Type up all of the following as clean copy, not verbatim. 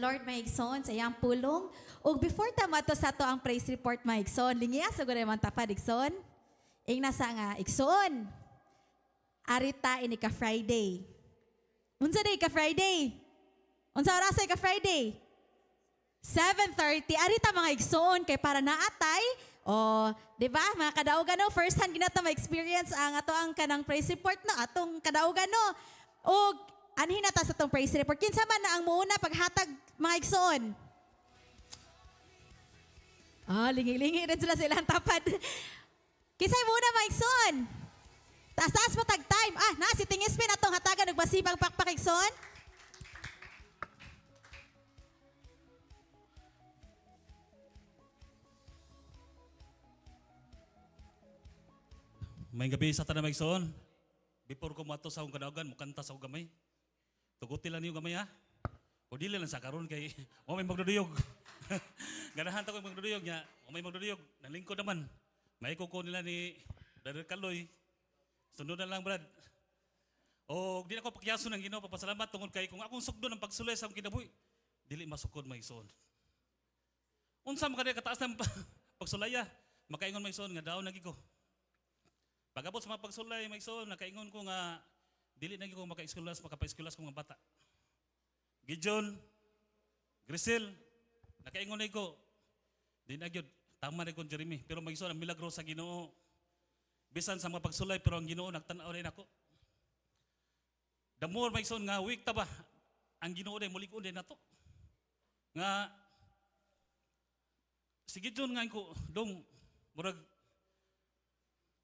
Lord maigsoon sa iyang pulong. Ug before ta mato sa to ang praise report maigsoon, lingiya sa gud man tapad igsoon. Ing nasa nga igsoon. Arita ini ka Friday. Unsa day ka Friday? Unsa oras ka Friday? 7:30. Arita mga igsoon kay para naatay. O, di ba? Mga kadaugan no, first hand ginato ma-experience ang ato ang kanang praise report no, atong kadaugan no. O, anhin na ta sa atong praise report. Kinsa man na ang muuna paghatag mga igsoon? Lingi-lingi rin sila tapad. Kinsay muna mga igsoon? Taas-taas mo tag time. Na si Tingispin atong hatagan nagbasibang pakpak igsoon. May gabi sa tanang maigsoon. Before ko mato sa akong kadaugan, mukanta sa akong gamay. Tuguti lang niyo gamay ha. O dili lang sa karon kay o may magduduyog. Ganahan ta ko magduduyog nya. O may magduduyog. Nalingkod naman. May kuko nila ni Brother Kaloy. Sunod na lang Brad. O di na ko pakyaso ng Ginoo papasalamat tungod kay kung akong sugdo ng pagsulay sa akong kinabuhi, dili masukod maigsoon. Unsa man kada kataas ng pagsulaya, makaingon maigsoon nga daw nagi ko. Pag-abot sa mga pagsulay, maigsoon, nakaingon ko nga, dili na ko makapaeskulas ko mga bata. Gideon, Grisel, nakaingon na ko, di na yun, tama na ko Jeremy, pero maigsoon, ang milagro sa Ginoo. Bisan sa mga pagsulay, pero ang Ginoo, nagtanaw rin ako. The more maigsoon nga, week ta ba, ang Ginoo rin, mulikon din na to. Nga, si Gideon nga ko, dong, murag,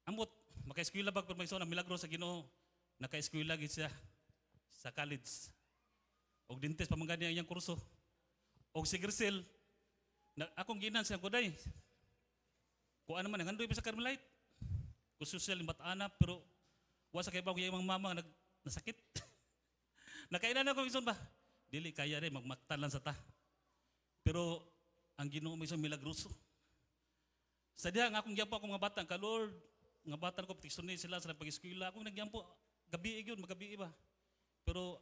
amot, maka-eskwela bag pero ang milagro sa Ginoo, naka-eskwela gid siya sa college. Og dintes pamangani ang iyang kurso. Og si Grisel, akong ginan siya kuday. Kuan naman ngandoy pa sa Carmelite. Ku social matana pero wa sa kay ba iyang mama nasakit. Nakailan ako mison ba? Dili kaya rin magmaktan lang sa ta. Pero ang Ginoo may isang milagroso. Sa diha nga akong giampo akong mga bata, ka Lord, nga bata ko tiksunay sila sa pag-eskwela. Akong nagyampo, gabi yun, magabi ba. Pero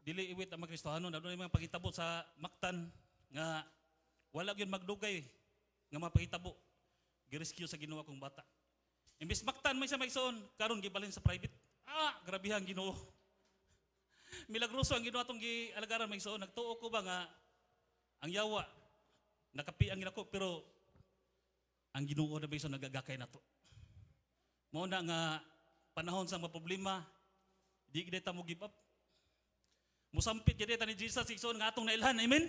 dili iwit ang mga Kristohanon, ano yung mga pagitabo sa maktan nga wala yun magdugay nga mapagitabo. Girescue sa Ginoo akong bata. Imbis maktan may sa maigsoon, karon gibalin sa private. Grabihan Ginoo. Milagroso ang Ginoo atong gialagaran maigsoon. Nagtuo ko ba nga ang yawa nakapi ang ginako pero ang Ginoo na maigsoon nagagakay nato. Mao na nga panahon sa mga problema, di gid ta mo give up. Musampit gid ta ni Jesus igsoon nga atong nailhan. Amen.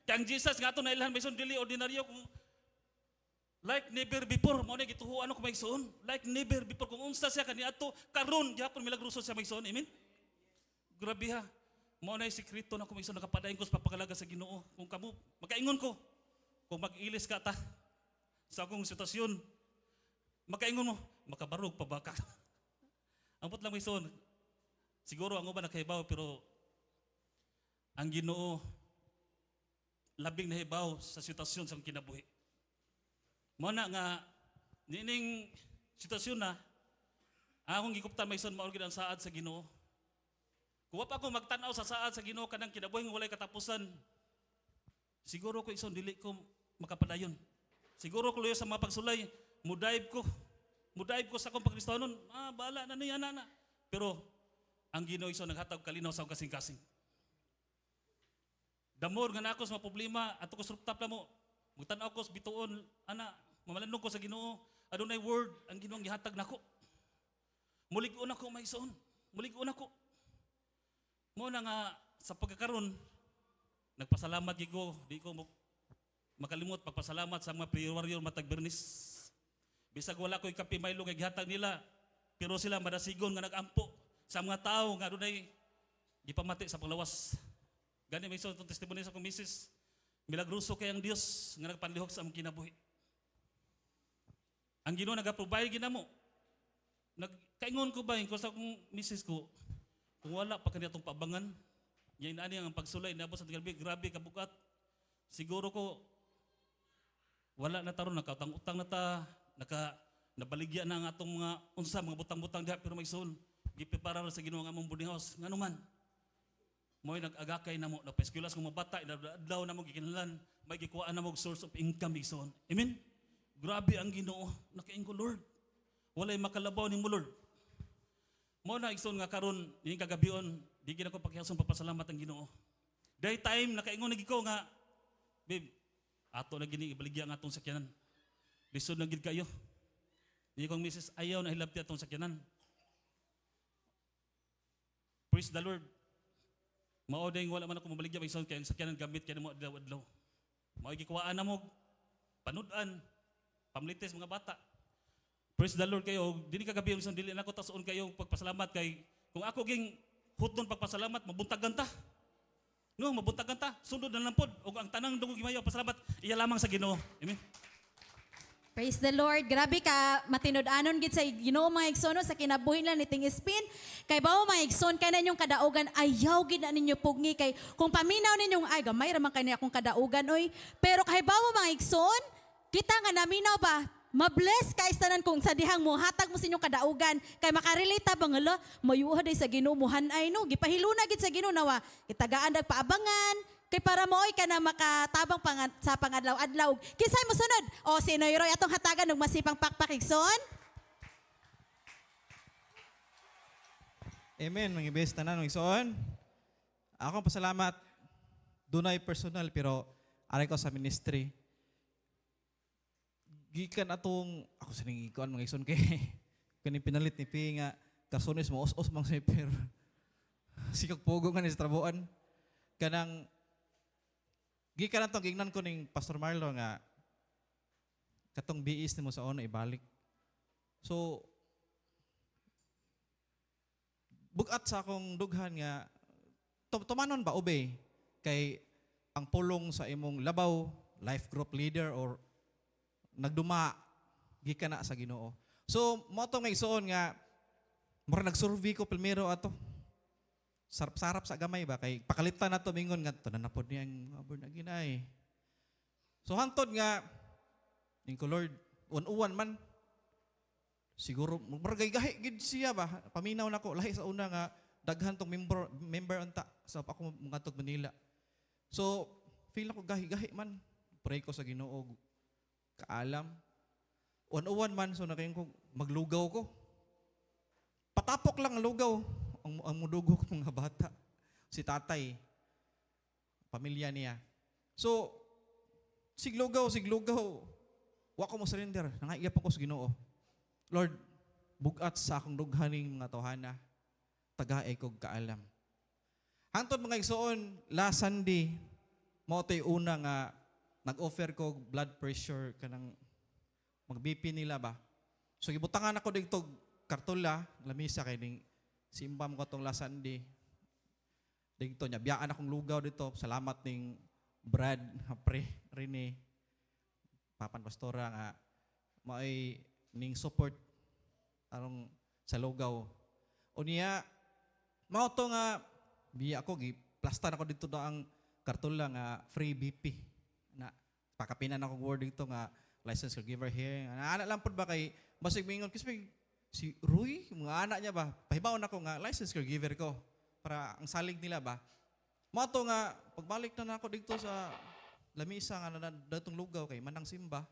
Kay ang Jesus nga atong nailhan maigsoon dili ordinaryo kung like never before mo na gituhuan ko maigsoon. Like never before kung unsa siya kaniadto karon gyapon milagroso siya maigsoon. Amen. Grabe ha. Mao na sikreto na ko maigsoon nakapadayon ko sa papakalaga sa Ginoo. Kung kamo makaingon ko kung mag-ilis ka ta sa akong sitwasyon, makaingon mo, makabarog pa ba ka? Ambot lang maigsoon. Siguro ang uban nakahibaw pero ang Ginoo labing nahibaw sa sitwasyon sa kinabuhi. Mao na nga nining sitwasyon na akong gikuptan maigsoon mao gid ang saad sa Ginoo. Kung wa pa ako magtan-aw sa saad sa Ginoo kanang kinabuhi nga walay katapusan, siguro ko igsoon dili ko makapadayon. Siguro ko luyo sa mga pagsulay, mudive ko sa akong pagkristohanon, bahala na niya na. Pero ang Ginoo iso naghatag kalinaw sa akong kasing-kasing. Damor nga na ako sa mga problema, ato ko suruptap na mo, magtanaw ko sa bituon, mamalanong ko sa Ginoo, adunay word, ang Ginoo ang gihatag nako. Mulig-on ako maigsoon, mulig-on ako. Mo na nga sa pagkakaroon, nagpasalamat gigo, di ko makalimot pagpasalamat sa mga prayer warrior matag Bernis. Bisag wala ko'y kape Milo kay gihatag nila, pero sila madasigon nga nagampo sa mga tao nga dunay gipamati sa panglawas. Gani may isang testimony sa akong misis, milagroso kay ang Dios nga nagpanlihok sa among kinabuhi. Ang Ginoo nagaprovide ginamo. Nagkaingon ko ba ko sa akong misis ko, kung wala pa kanila itong paabangan, yan ani ang pagsulay, nabot sa grabe kabukat, siguro ko wala na taron nakautang-utang na ta, nabaligya na ang atong mga unsa mga butang-butang diha pero maigsoon giprepara sa Ginoo nga among boarding house nganuman Mo'y nag-agakay na mo, nagpa-eskwela sa mga bata, daw na mo gikinahanglan, may gikuhaan na mo source of income igsoon. Amen. Grabe ang Ginoo, nakain ko Lord. Walay makalabaw ni mo Lord. Mo na igsoon nga karon ni kagabion, di gid ako pakihason papasalamat ang Ginoo. Day time nakaingon lagi ko nga, babe, ato na gini ibaligya nga atong sakyanan. Lisod na gid kayo. Di kong misis ayaw na hilabti atong sakyanan. Praise the Lord. Mao day wala man ako mabaligya igsoon kay ang sakyanan gamit kay mo adlaw-adlaw. Mao gikuhaan na mo panudan, pamlites mga bata. Praise the Lord kayo. Dili kagabi ang dili na ko tasoon kayo pagpasalamat kay kung ako ging huton pagpasalamat mabuntagan ta. No, mabuntagan ta. Sundod na lang pod ug ang tanang dungog gimayo pasalamat iya lamang sa Ginoo. Amen. Praise the Lord. Grabe ka, matinud-anon gid sa Ginoo mga igsoon sa kinabuhi lang niting Spin. Kay bao mga igsoon kay na inyong kadaugan ayaw gid na ninyo pugni kay kung paminaw ninyong ay gamay ra man kay akong kadaugan oy. Pero kay bao mga igsoon, kita nga naminaw ba? Mabless ka istanan kung sa dihang mo hatag mo sa inyong kadaugan kay makarelate ta bang hala mayuha day sa Ginoo mo hanay no gipahiluna gid sa Ginoo nawa kitagaan dag paabangan kay para mooy ka na makatabang sa pangadlaw-adlaw. Kinsay mo sunod? O si Noyroy atong hatagan og masipang pakpakigson. Amen, mga ibes tanan ng igsoon. Ako pasalamat dunay personal pero aray ko sa ministry. Gikan atong ako sa ikuan mga igsoon kay kani pinalit ni Pi nga kasunis mo os mang seper. Sikag pogo nga ni sa trabuan. Kanang gikan atong gignan ko ning Pastor Marlo nga katong biis nimo sa una ibalik. So bugat sa akong dughan nga tumanon ba ube kay ang pulong sa imong labaw, life group leader or nagduma gikan na sa Ginoo. So mo to nga igsoon nga mura nag-survey ko primero ato. Sarap-sarap sa gamay ba kay pakalitan nato mingon nga tanan na pod niyang abor na ginay. So hantod nga ningko Lord uwan man siguro margay-gahi gid siya ba paminaw nako lahi sa una nga daghan tong member unta sa ako mangatog Manila. So feel ako gahi-gahi man pray ko sa Ginoo kaalam. Uwan man so nakayon ko maglugaw ko. Patapok lang ang lugaw ang mudugo ko mga bata. Si tatay pamilya niya. So siglugaw wa ko mo surrender nangaiyap ako sa Ginoo. Lord, bugat sa akong dughaning mga tawhana, tagaay kog kaalam. Hangtod mga igsoon, last Sunday, mao tay una nga nag-offer ko blood pressure kanang mag-BP nila ba. So gibutangan ako dito kartula, lamisa kay ning simbam ko tong last Sunday. Dito nya biyaan akong lugaw dito. Salamat ning Brad, Pre, Rene, Papan Pastora nga may ning support arong sa lugaw. Unya mao to nga biya ako gi plastar ako dito ang kartula nga free BP na pakapinan ako word dito nga license caregiver here. Ana lang pud ba kay basig mingon kisig si Rui mga anak niya ba pahibawon ako nga license caregiver ko para ang salig nila ba. Mao to nga pagbalik na nako dito sa lamisa nga datong lugaw kay manang simba.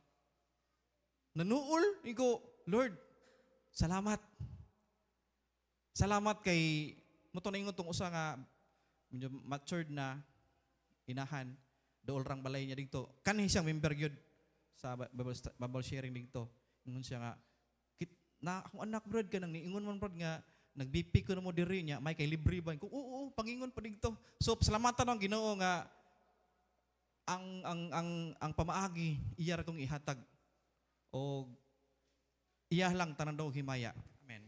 Nanuol, iko, Lord, salamat. Salamat kay, mo to na ingon tong usa nga, medyo matured na inahan, dool rang balay niya dito. Kanhi siyang member yun sa Bible sharing dito. Ingon siya nga, na akong anak brad ka nang niingon man brad nga, nag-BP ko na mo diri niya, may kay libre ba? Oo, pangingon pa dito. So, salamatan ang Ginoo nga, ang pamaagi, iya ratong ihatag o iya lang tanan daw himaya. Amen.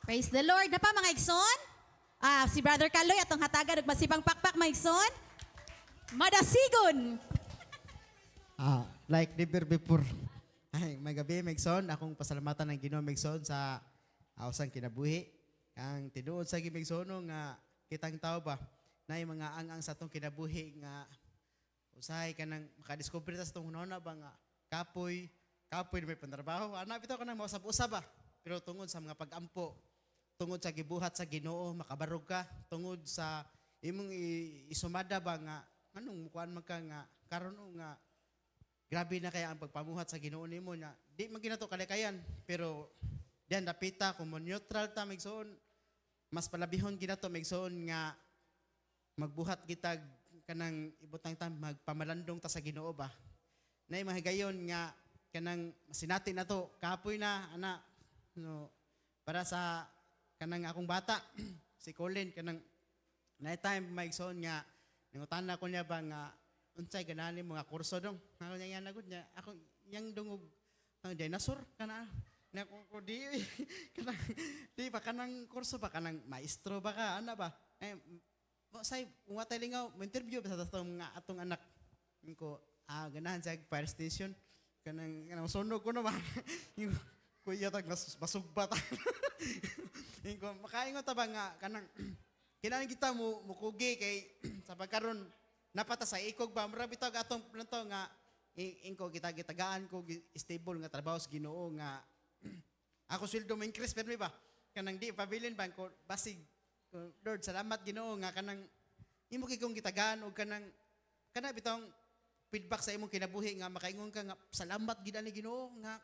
Praise the Lord. Na pa mga igsoon? Si Brother Kaloy atong hatagan og masibang pakpak mga igsoon. Madasigon. Like never before. Ay, may gabi Megson, akong pasalamatan ng Ginoo Megson sa usang kinabuhi. Ang tinuod sa Megson nga kitang tao ba na mga ang sa tong kinabuhi nga usahay ka nang makadiscover sa tong hunahuna ba nga kapoy na may pantrabaho. Anak bitaw ka nang mausab-usab ba. Pero tungod sa mga pag-ampo, tungod sa gibuhat sa Ginoo, makabarog ka, tungod sa imong isumada ba nga anong mukuan man ka nga karon nga grabe na kaya ang pagpamuhat sa Ginoo nimo nya di man ginato kalikayan pero diyan napita kung mo neutral ta migsoon mas palabihon ginato migsoon nga magbuhat kita kanang ibutang ta magpamalandong ta sa Ginoo ba nay mahigayon nga kanang sinati na to kapoy na ana no para sa kanang akong bata si Colin kanang night time maigsoon nga ningutan ko niya ba nga unsay ganani mga kurso dong ako niya nagud niya ako yang dungog ang dinosaur kana na ko di kanang di ba kanang kurso ba kanang maestro ba ka ana ba say watay lingaw mo interview sa tatong nga atong anak ko ganahan sa fire station kanang sunog ko naman yung kuya tag masugbat ko makaingon ta ba nga kanang kinahanglan kita mo mukugi kay sa pagkaron napata sa ikog ba mura bitaw atong planto nga ingko kita gitagaan ko stable nga trabaho sa Ginoo nga ako sweldo mo increase pero ba kanang di pabilin ba ko basig Lord salamat Ginoo nga kanang imo kay kong gitagaan og kanang bitaw feedback sa imong kinabuhi nga makaingon ka nga salamat gid ani Ginoo nga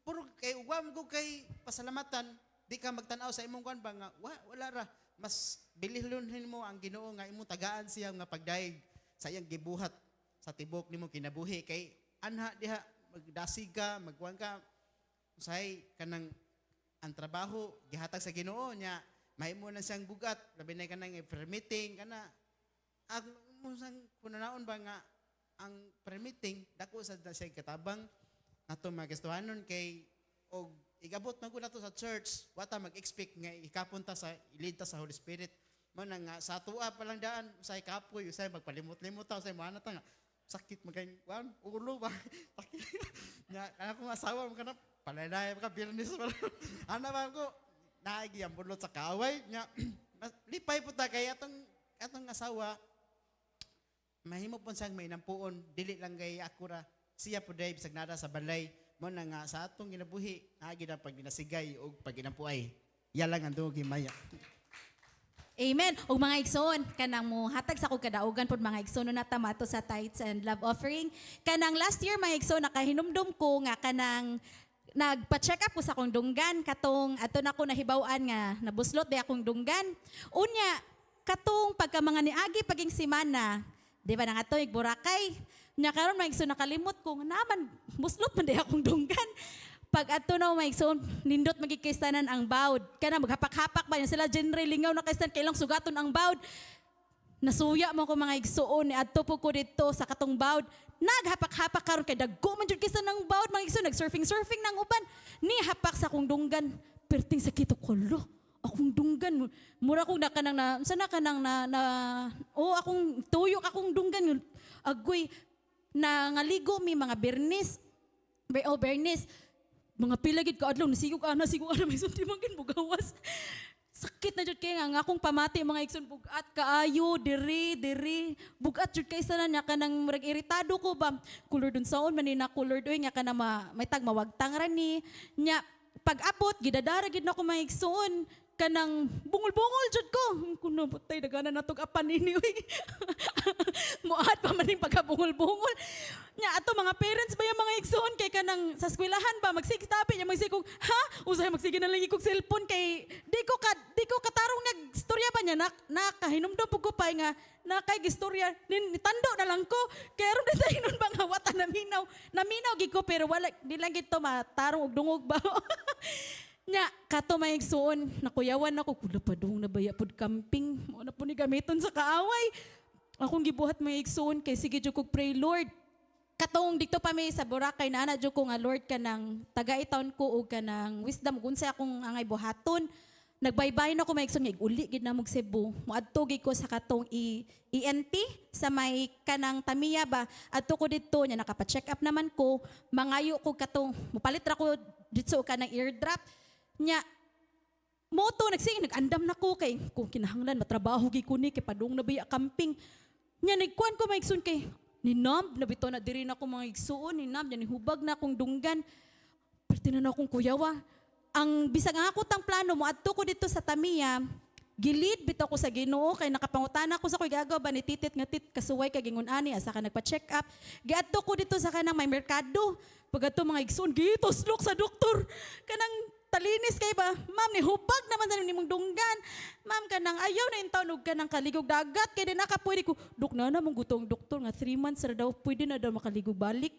puro kay ugwam ko kay pasalamatan di ka magtan-aw sa imong kwan ba nga wala ra mas bilihlonin mo ang Ginoo nga imong tagaan siya nga pagdaig sa iyang gibuhat sa tibok nimo kinabuhi kay anha diha magdasig ka magkuan ka usay kanang ang trabaho gihatag sa Ginoo nya mahimo na siyang bugat labi na kanang permitting kana ang musang kunanaon ba nga ang permitting dako sa siya katabang ato magistuhanon kay og igabot man gud nato sa church wata mag-expect nga ikapunta sa ilid ta sa Holy Spirit man nga sa tuwa pa lang daan usay kapoy usay magpalimot-limot ta usay mana ta nga sakit magay ulo ba sakit nya kana kong asawa mo kana palalay ka birnis pa ana ba ko naagi ang bulot sa kaaway nya lipay po ta kay atong asawa mahimo pon sang may nampuon dili lang kay akura siya po dai bisag nada sa balay mo na nga sa atong ginabuhi naagi na pag dinasigay o pag ginampuay iya lang ang dugi maya. Amen. Og mga igsoon, kanang mo hatag sa kong kadaugan pod mga igsoon na tamato sa tithes and love offering. Kanang last year mga igsoon nakahinumdum ko nga kanang nagpa-check up ko sa akong dunggan katong ato na ko nahibaw-an nga nabuslot di akong dunggan. Unya katong pagka mga niagi paging simana, di ba nang ato Boracay. Nya karon mga igsoon nakalimot ko naman buslot man di akong dunggan. Pag ato na maigsoon, nindot magikaistanan ang bawd. Kana maghapak-hapak ba yun sila general lingaw na kaistan kailang sugaton ang bawd. Nasuya mo ko mga igsoon, ato po ko dito sa katong bawd. Naghapak-hapak karon kay dagko man jud kaistan ng bawd mga igsoon, nag-surfing ng uban. Ni hapak sa akong dunggan, perting sakit ko lo. Akong dunggan, mura kong nakanang na, sana kanang akong tuyok akong dunggan. Agoy, na ngaligo mi mga bernis, bernis. Mga pilagid ka adlaw nasigog ana may sunti man bugawas. Sakit na jud kay nga akong pamati mga igsoon bugat kaayo diri bugat jud kay sana nya kanang murag iritado ko ba color dun saon man ni na color doy nga kana may tag mawagtang ra ni nya pag-abot gidadara gid nako mga igsoon kanang bungol-bungol jud ko kuno butay dagana natog apan ini uy muad pa man ning pagkabungol-bungol nya ato mga parents ba yung mga igsoon kay kanang sa eskwelahan ba magsigtapi nya magsigog ha usay magsige na lang ikog cellphone kay di ko katarong nagstorya pa nya nakahinumdum pug ko pa nga nakay gistorya nitando na lang ko kay aron na tayo nun ba nga wata naminaw gid ko pero wala di lang gid to matarong og dungog ba nya kato may igsoon nakuyawan ako kula pa dong nabaya pod camping mo na po ni gamiton sa kaaway akong gibuhat may igsoon kay sige jud kog pray Lord katong dito pa may sa Boracay na ana jud ko nga Lord kanang taga-itaon ko og kanang wisdom unsay akong angay buhaton nagbaybay na ko may igsoon nga uli gid na mog Cebu moadto gid ko sa katong ENT sa may kanang Tamiya ba adto ko dito nya nakapa-check up naman ko mangayo ko katong mopalit ra ko dito kanang eardrop nya moto nag-andam na ko kay kung kinahanglan matrabaho gi ko ni kay padung nabaya camping nya nagkuan ko maigsoon kay ninam nabito na diri na ko mga igsuon ninam nya nihubag na akong dunggan perti na akong kuyawa ang bisag nga ako tang plano mo adto ko dito sa Tamiya gilid bitaw ko sa Ginoo kay nakapangutana ko sa koy gagaw ba ni titit nga kasuway kay gingon ani asa ka nagpa-check up. Giadto ko dito sa kanang may merkado. Pagadto mga igsoon gituslok sa doktor. Kanang talinis kay ba? Ma'am, ni hubag naman sa nimong dunggan. Ma'am, kanang ayaw na yung tanog ka ng kaligog dagat. Kaya din pwede ko, Dok na mong gutong doktor nga 3 months na daw, pwede na daw makaligog balik.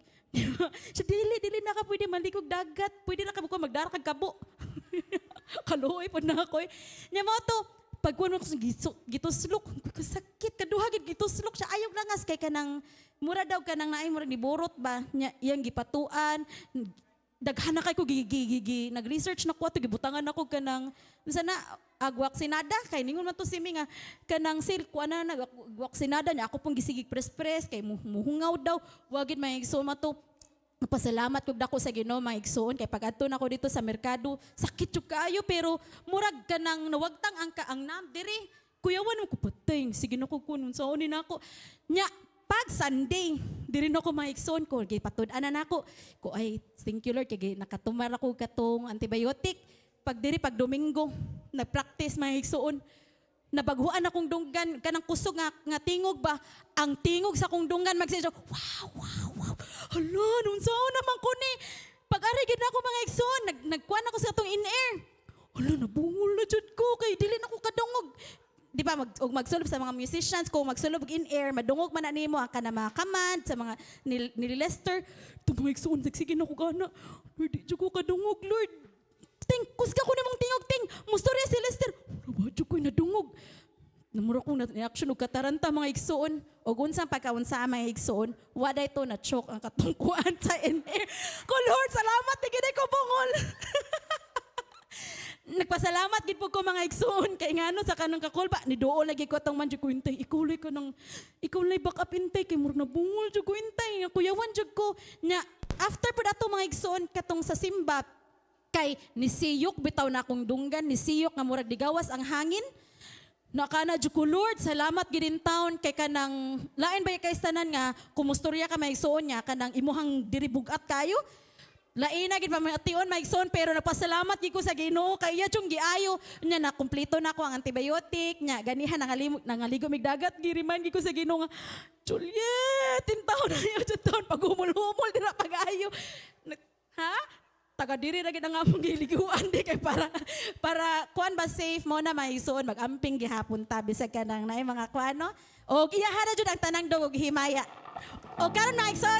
Siya, dili na ka pwede maligog dagat. Pwede na ka magdarakag kabo. Kaluoy po na ako eh. Nya mo to, pag kuno ko gituslok, sakit, kaduhagid gituslok siya. Ayaw langas kay kanang, mura daw kanang naay, mura ni borot ba? Nya, iyang gipatuan, daghan na kay ko nag-research na ko ato gibutangan ako kanang sana agwaksinada kay ningon man to si mi nga kanang silk ko ana nagwaksinada niya ako pong gisigig press kay muhungaw daw wagid may igsoon mato. Pasalamat kog dako sa Ginoo mga igsoon kay pag-adto nako dito sa merkado sakit jud kaayo pero murag kanang nawagtang ang nam diri kuyawan ko patay sige na ko kunon sa oni nako nya. Pag Sunday, diri na ko maikson ko, kay patud-anan ako. Ko ay, thank you Lord, kay nakatumar ako katong antibiotic. Pag diri, pag Domingo, nag-practice maikson. Nabaguan akong dunggan, kanang kusog nga tingog ba? Ang tingog sa akong dunggan, magsiso, wow. Hala, nung saan naman ko ni. Pag-arigid na ako mga ikson, nagkuhan ako sa itong in-air. Hala, nabungol na dyan ko, kay dili na ko kadungog. Di ba, magsulob sa mga musicians, kung magsulob in-air, madungog man na nimo ang kanang mga command sa mga ni Lester. Tumawag sa undag, sige na ko gana. Lord, di ko kadungog, Lord. Ting, kusga ko namang tingog, ting. Mustorya si Lester. Wala ba, ko'y nadungog. Namura kong na-reaction o kataranta mga igsoon. O unsang pagkaunsa ang mga igsoon, waday to na-choke ang katungkuan sa in-air. Ko, Lord, salamat, tigin ko bungol. Nagpasalamat gid po ko mga igsoon kay ngano sa kanang kakulba ni duol lagi ko tong manjud ko intay ikulay back up intay kay murag nabungol jud ko intay nga kuyawan jud ko nya after po dato mga igsoon katong sa simba kay nisiyok bitaw na akong dunggan nisiyok nga murag digawas ang hangin nakana jud ko Lord salamat gid in town kay kanang lain ba kay tanan nga kumustorya ka mga igsoon nya kanang imuhang diri bugat kayo. Laina gid pamation maigsoon pero nagpasalamat gid ko sa Ginoo kay iya chung giayo nya na kumpleto na ko ang antibiotic nya ganihan nangaligo mig dagat gi-remind gid ko sa Ginoo nga Juliet tintaw na yo jud taon pagumol-humol dira pag-ayo ha taga diri ra gid ang among giliguan di kay para kuan ba safe mo na maigsoon magamping gihapon ta bisag kanang naay mga kuan no o iyahan na jud ang tanang dog og himaya o karon maigsoon